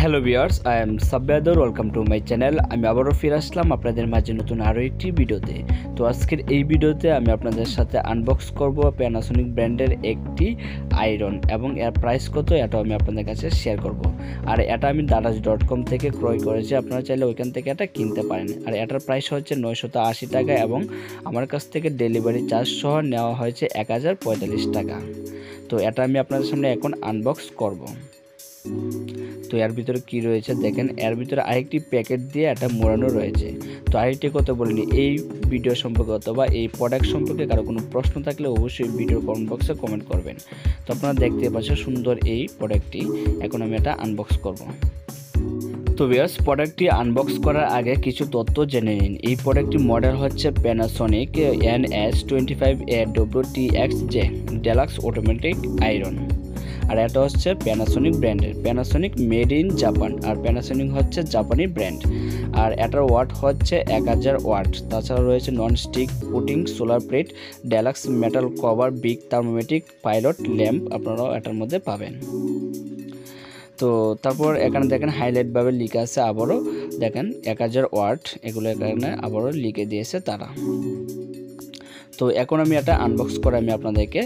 Hello viewers, I am সাব্বিয়াদহর। Welcome to my channel. আমি আবারও ফিরে আসলাম আপনাদের মাঝে নতুন আরও একটি ভিডিওতে। তো আজকের এই ভিডিওতে আমি আপনাদের সাথে আনবক্স করব প্যানাসোনিক ব্র্যান্ডের একটি আয়রন এবং এর প্রাইস কত এটাও আমি আপনাদের কাছে শেয়ার করব। আর এটা আমি daraz.com থেকে ক্রয় করেছি, আপনারা চাইলে ওইখান থেকে এটা কিনতে পারেন। আর এটার প্রাইস হচ্ছে 980 টাকা এবং আমার কাছ থেকে ডেলিভারি চার্জ সহ নেওয়া হয়েছে 1045 টাকা। তো এটা আমি আপনাদের সামনে এখন আনবক্স করব। তো এর ভিতরে কি রয়েছে দেখেন, এর ভিতরে আরেকটি প্যাকেট দিয়ে এটা মোড়ানো রয়েছে। তো আরেকটি কথা বলিনি, এই ভিডিও সম্পর্কে অথবা এই প্রোডাক্ট সম্পর্কে কারো কোনো প্রশ্ন থাকলে অবশ্যই ভিডিওর কমেন্ট বক্সে কমেন্ট করবেন। তো আপনারা দেখতে পাচ্ছেন সুন্দর এই প্রোডাক্টটি। এখন আমি এটা আনবক্স করব। তো ভিউয়ার্স, প্রোডাক্টটি আনবক্স করার আগে কিছু তথ্য জেনে নিন। এই প্রোডাক্টটি মডেল হচ্ছে Panasonic NS25AWTXJ deluxe automatic iron. আর এটা হচ্ছে প্যানাসোনিক ব্র্যান্ডের, প্যানাসোনিক মেড ইন জাপান। আর প্যানাসোনিক হচ্ছে জাপানি ব্র্যান্ড। আর এটার ওয়াট হচ্ছে 1000 ওয়াট। তাছাড়া রয়েছে নন স্টিক পুটিং, solar plate, deluxe metal cover, big thermostatic, pilot lamp আপনারাও এটার মধ্যে পাবেন। তো তারপর এখানে দেখেন হাইলাইটভাবে লিখে আছে, আবারও দেখেন 1000 ওয়াট, এগুলো এখানে আবারও লিখে দিয়েছে তারা। তো এখন আমি এটা আনবক্স করে আমি আপনাদেরকে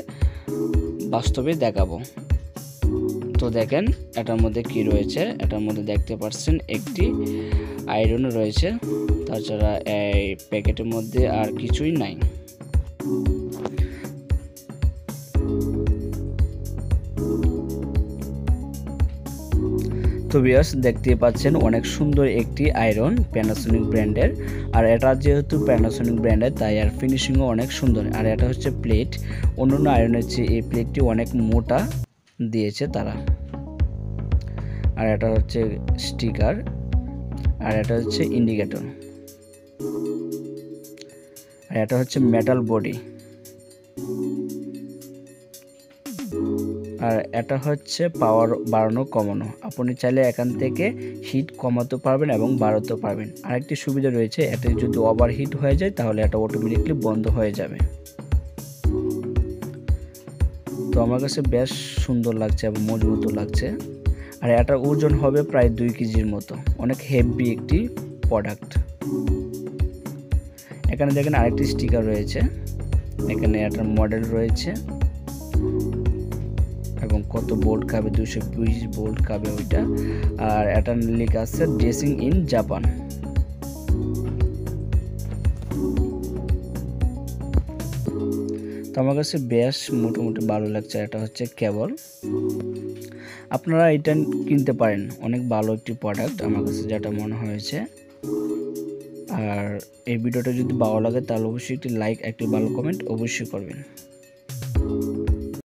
বাস্তবে দেখাবো। তো দেখেন এটার মধ্যে কি রয়েছে, এটার মধ্যে দেখতে পাচ্ছেন একটি আয়রন রয়েছে। তাছাড়া এই প্যাকেটের মধ্যে আর কিছুই নাই। তো ভিউয়ার্স, দেখতে পাচ্ছেন অনেক সুন্দর একটি আয়রন প্যানাসোনিক ব্র্যান্ডের। আর এটা যেহেতু প্যানাসোনিক ব্র্যান্ডের তাই আর ফিনিশিংও অনেক সুন্দর। আর এটা হচ্ছে প্লেট, অন্যান্য আয়রনের চেয়ে এই প্লেটটি অনেক মোটা দিয়েছে তারা। আর এটা হচ্ছে স্টিকার, আর এটা হচ্ছে ইন্ডিকেটর, আর এটা হচ্ছে মেটাল বডি, আর এটা হচ্ছে পাওয়ার বাড়ানো কমানো। আপনি চাইলে এখান থেকে হিট কমাতে পারবেন এবং বাড়াতে পারবেন। আরেকটি সুবিধা রয়েছে, এটা যদি ওভার হিট হয়ে যায় তাহলে এটা অটোমেটিকলি বন্ধ হয়ে যাবে। তো আমার কাছে বেশ সুন্দর লাগছে এবং মজবুত লাগছে। আর এটার ওজন হবে প্রায় 2 কেজির মতো, অনেক হেভি একটি প্রোডাক্ট। এখানে দেখেন আরেকটি স্টিকার রয়েছে, এখানে এটার মডেল রয়েছে এবং কত ভোল্ট খাবে, 220 ভোল্ট খাবে ওইটা। আর এটা লেখা আছে ড্রেসিং ইন জাপান। তো আমার কাছে বেশ মোটামুটি ভালো লাগছে। এটা হচ্ছে কেবল, আপনারা এটা কিনতে পারেন, অনেক ভালো একটি প্রোডাক্ট আমার কাছে যেটা মনে হয়েছে। আর এই ভিডিওটা যদি ভালো লাগে তাহলে অবশ্যই একটি লাইক, একটি ভালো কমেন্ট অবশ্যই করবেন।